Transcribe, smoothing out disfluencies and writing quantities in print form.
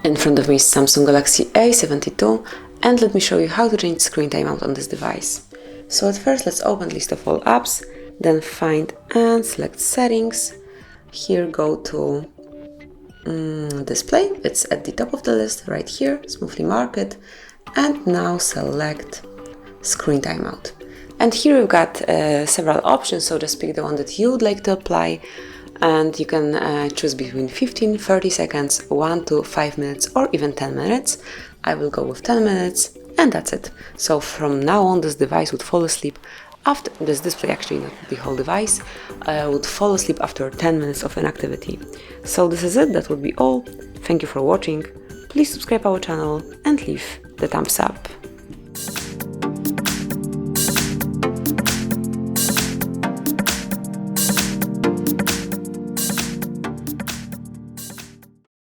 In front of me is Samsung Galaxy A72, and let me show you how to change screen timeout on this device. So at first let's open list of all apps, then find and select settings. Here go to display, it's at the top of the list right here, smoothly mark it, and now select screen timeout. And here we've got several options, so just pick the one that you would like to apply. And you can choose between 15, 30 seconds, 1 to 5 minutes, or even 10 minutes. I will go with 10 minutes, and that's it. So from now on, this device would fall asleep after this display, actually not the whole device, would fall asleep after 10 minutes of inactivity. So this is it, that would be all. Thank you for watching. Please subscribe our channel and leave the thumbs up.